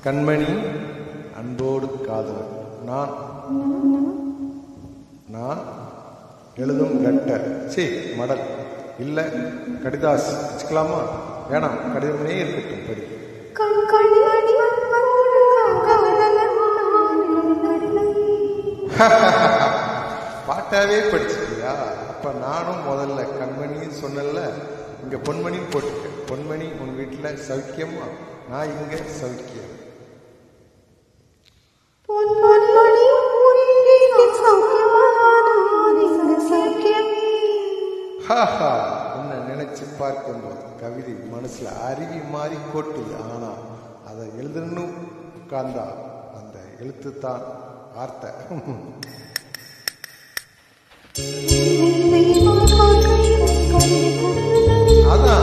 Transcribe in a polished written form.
கண்மணி அன்போடு காதலன் நான் நான் எழுதும் லெட்டர் மடல் இல்லை கடிதாஸ் வச்சுக்கலாமா? வேணாம், கடிதமே இருக்கட்டும். படி. பாட்டாவே படிச்சிட்டியா? அப்ப நானும் முதல்ல கண்மணின்னு சொன்னல, இங்க பொன்மணின்னு போட்டுக்க. பொன்மணி உன் வீட்டுல சௌக்கியமா? நான் இங்க சௌக்கியம். உன்னை நினைச்சு பார்க்கும்போது கவிதை மனசுல அருவி மாறி கொட்டுது. ஆனா அதை எழுதணும்னு உட்கார்ந்தா அந்த எழுத்து தான் வார்த்தை. அதான்